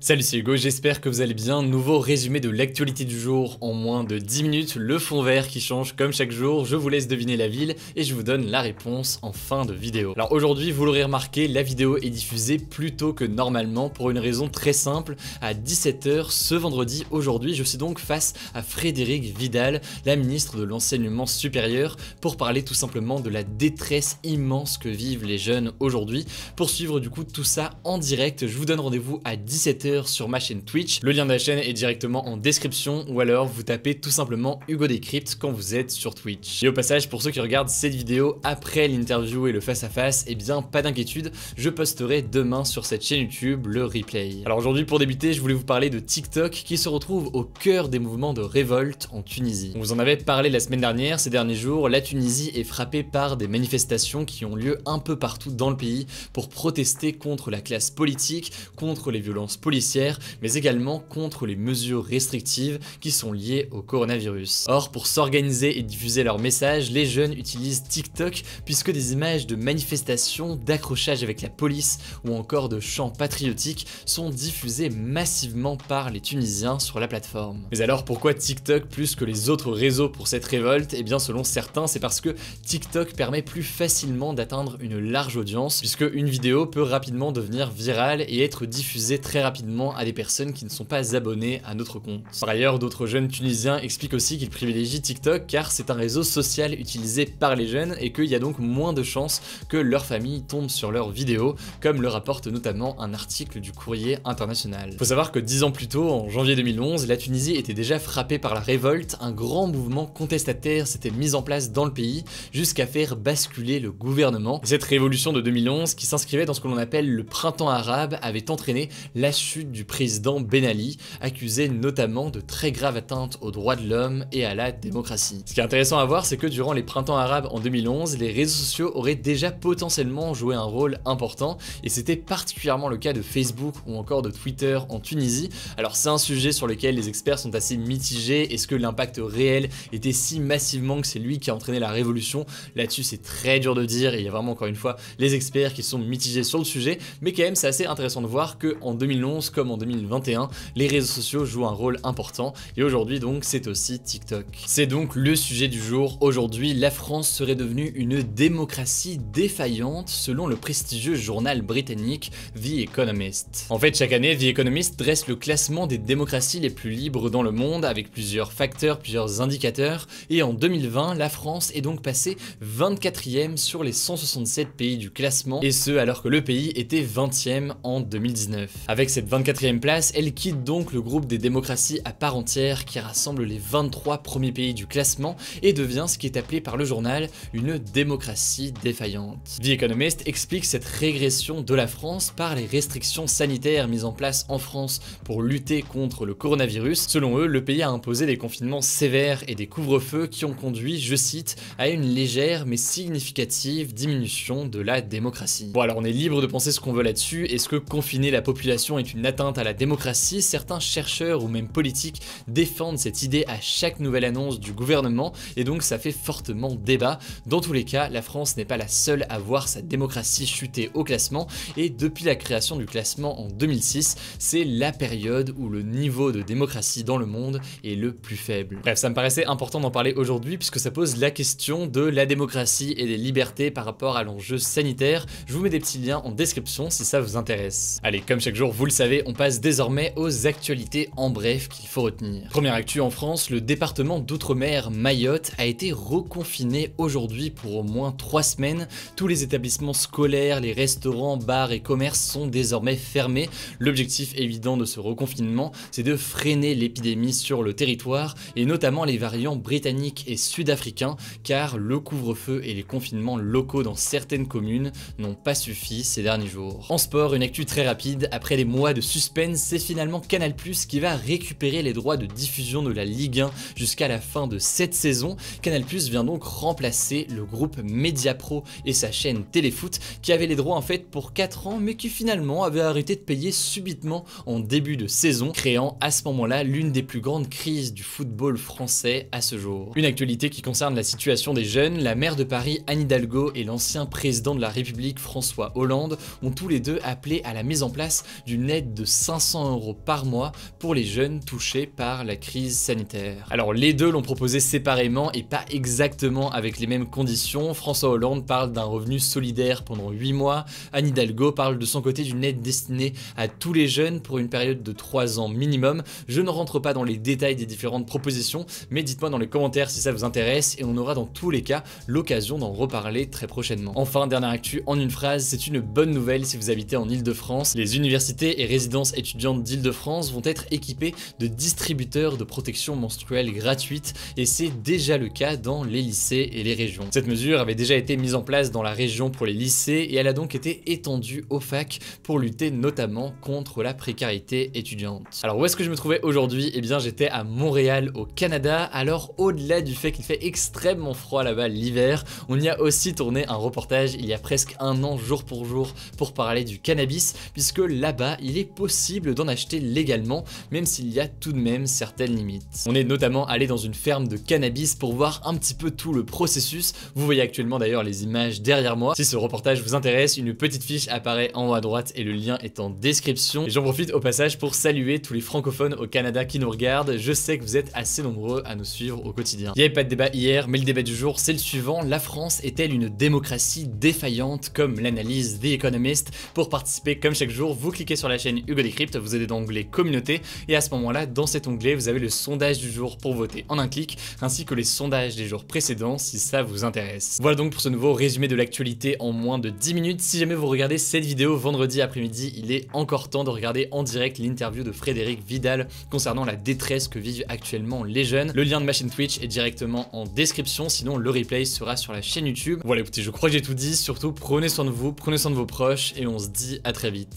Salut, c'est Hugo, j'espère que vous allez bien. Nouveau résumé de l'actualité du jour en moins de 10 minutes, le fond vert qui change comme chaque jour, je vous laisse deviner la ville et je vous donne la réponse en fin de vidéo. Alors aujourd'hui, vous l'aurez remarqué, la vidéo est diffusée plus tôt que normalement pour une raison très simple. À 17 h ce vendredi, aujourd'hui, je suis donc face à Frédérique Vidal, la ministre de l'Enseignement supérieur, pour parler tout simplement de la détresse immense que vivent les jeunes aujourd'hui. Pour suivre du coup tout ça en direct, je vous donne rendez-vous à 17 h sur ma chaîne Twitch. Le lien de la chaîne est directement en description ou alors vous tapez tout simplement Hugo Décrypte quand vous êtes sur Twitch. Et au passage, pour ceux qui regardent cette vidéo après l'interview et le face-à-face, eh bien pas d'inquiétude, je posterai demain sur cette chaîne YouTube le replay. Alors aujourd'hui, pour débuter, je voulais vous parler de TikTok qui se retrouve au cœur des mouvements de révolte en Tunisie. On vous en avait parlé la semaine dernière, ces derniers jours, la Tunisie est frappée par des manifestations qui ont lieu un peu partout dans le pays pour protester contre la classe politique, contre les violences policières, mais également contre les mesures restrictives qui sont liées au coronavirus. Or, pour s'organiser et diffuser leurs messages, les jeunes utilisent TikTok puisque des images de manifestations, d'accrochages avec la police ou encore de chants patriotiques sont diffusées massivement par les Tunisiens sur la plateforme. Mais alors pourquoi TikTok plus que les autres réseaux pour cette révolte? Eh bien selon certains, c'est parce que TikTok permet plus facilement d'atteindre une large audience puisque une vidéo peut rapidement devenir virale et être diffusée très rapidement à des personnes qui ne sont pas abonnées à notre compte. Par ailleurs, d'autres jeunes tunisiens expliquent aussi qu'ils privilégient TikTok car c'est un réseau social utilisé par les jeunes et qu'il y a donc moins de chances que leur famille tombe sur leurs vidéos, comme le rapporte notamment un article du Courrier international. Faut savoir que 10 ans plus tôt, en janvier 2011, la Tunisie était déjà frappée par la révolte, un grand mouvement contestataire s'était mis en place dans le pays jusqu'à faire basculer le gouvernement. Cette révolution de 2011, qui s'inscrivait dans ce que l'on appelle le printemps arabe, avait entraîné la chute du président Ben Ali, accusé notamment de très graves atteintes aux droits de l'homme et à la démocratie. Ce qui est intéressant à voir, c'est que durant les printemps arabes en 2011, les réseaux sociaux auraient déjà potentiellement joué un rôle important, et c'était particulièrement le cas de Facebook ou encore de Twitter en Tunisie. Alors c'est un sujet sur lequel les experts sont assez mitigés. Est-ce que l'impact réel était si massivement que c'est lui qui a entraîné la révolution? Là-dessus c'est très dur de dire, et il y a vraiment encore une fois les experts qui sont mitigés sur le sujet, mais quand même c'est assez intéressant de voir que en 2011 comme en 2021, les réseaux sociaux jouent un rôle important, et aujourd'hui donc c'est aussi TikTok. C'est donc le sujet du jour. Aujourd'hui, la France serait devenue une démocratie défaillante selon le prestigieux journal britannique The Economist. En fait, chaque année, The Economist dresse le classement des démocraties les plus libres dans le monde avec plusieurs facteurs, plusieurs indicateurs, et en 2020, la France est donc passée 24e sur les 167 pays du classement, et ce alors que le pays était 20e en 2019. Avec cette 24e place, elle quitte donc le groupe des démocraties à part entière qui rassemble les 23 premiers pays du classement et devient ce qui est appelé par le journal une démocratie défaillante. The Economist explique cette régression de la France par les restrictions sanitaires mises en place en France pour lutter contre le coronavirus. Selon eux, le pays a imposé des confinements sévères et des couvre-feux qui ont conduit, je cite, à une légère mais significative diminution de la démocratie. Bon alors on est libre de penser ce qu'on veut là-dessus. Est-ce que confiner la population est une atteinte à la démocratie? Certains chercheurs ou même politiques défendent cette idée à chaque nouvelle annonce du gouvernement, et donc ça fait fortement débat. Dans tous les cas, la France n'est pas la seule à voir sa démocratie chuter au classement, et depuis la création du classement en 2006, c'est la période où le niveau de démocratie dans le monde est le plus faible. Bref, ça me paraissait important d'en parler aujourd'hui puisque ça pose la question de la démocratie et des libertés par rapport à l'enjeu sanitaire. Je vous mets des petits liens en description si ça vous intéresse. Allez, comme chaque jour, vous le savez, on passe désormais aux actualités en bref qu'il faut retenir. Première actu en France, le département d'outre-mer Mayotte a été reconfiné aujourd'hui pour au moins 3 semaines. Tous les établissements scolaires, les restaurants, bars et commerces sont désormais fermés. L'objectif évident de ce reconfinement, c'est de freiner l'épidémie sur le territoire et notamment les variants britanniques et sud-africains, car le couvre-feu et les confinements locaux dans certaines communes n'ont pas suffi ces derniers jours. En sport, une actu très rapide, après des mois de suspense, c'est finalement Canal+ qui va récupérer les droits de diffusion de la Ligue 1 jusqu'à la fin de cette saison. Canal+ vient donc remplacer le groupe Mediapro et sa chaîne Téléfoot qui avait les droits en fait pour 4 ans mais qui finalement avait arrêté de payer subitement en début de saison, créant à ce moment-là l'une des plus grandes crises du football français à ce jour. Une actualité qui concerne la situation des jeunes, la maire de Paris Anne Hidalgo et l'ancien président de la République François Hollande ont tous les deux appelé à la mise en place d'une aide aide de 500 € par mois pour les jeunes touchés par la crise sanitaire. Alors les deux l'ont proposé séparément et pas exactement avec les mêmes conditions. François Hollande parle d'un revenu solidaire pendant 8 mois, Anne Hidalgo parle de son côté d'une aide destinée à tous les jeunes pour une période de 3 ans minimum. Je ne rentre pas dans les détails des différentes propositions, mais dites-moi dans les commentaires si ça vous intéresse et on aura dans tous les cas l'occasion d'en reparler très prochainement. Enfin, dernière actu en une phrase, c'est une bonne nouvelle si vous habitez en Île-de-France. Les universités et résidences étudiantes d'Île-de-France vont être équipées de distributeurs de protection menstruelle gratuite et c'est déjà le cas dans les lycées et les régions. Cette mesure avait déjà été mise en place dans la région pour les lycées et elle a donc été étendue aux facs pour lutter notamment contre la précarité étudiante. Alors où est-ce que je me trouvais aujourd'hui? Eh bien j'étais à Montréal au Canada. Alors au-delà du fait qu'il fait extrêmement froid là-bas l'hiver, on y a aussi tourné un reportage il y a presque un an jour pour parler du cannabis puisque là-bas il est possible d'en acheter légalement même s'il y a tout de même certaines limites. On est notamment allé dans une ferme de cannabis pour voir un petit peu tout le processus. Vous voyez actuellement d'ailleurs les images derrière moi. Si ce reportage vous intéresse, une petite fiche apparaît en haut à droite et le lien est en description. Et j'en profite au passage pour saluer tous les francophones au Canada qui nous regardent. Je sais que vous êtes assez nombreux à nous suivre au quotidien. Il n'y avait pas de débat hier, mais le débat du jour c'est le suivant. La France est-elle une démocratie défaillante comme l'analyse The Economist? Pour participer comme chaque jour, vous cliquez sur la chaîne Hugo Décrypte, vous allez dans l'onglet communauté et à ce moment-là, dans cet onglet, vous avez le sondage du jour pour voter en un clic, ainsi que les sondages des jours précédents si ça vous intéresse. Voilà donc pour ce nouveau résumé de l'actualité en moins de 10 minutes. Si jamais vous regardez cette vidéo vendredi après-midi, il est encore temps de regarder en direct l'interview de Frédérique Vidal concernant la détresse que vivent actuellement les jeunes. Le lien de ma chaîne Twitch est directement en description, sinon le replay sera sur la chaîne YouTube. Voilà écoutez, je crois que j'ai tout dit, surtout prenez soin de vous, prenez soin de vos proches et on se dit à très vite.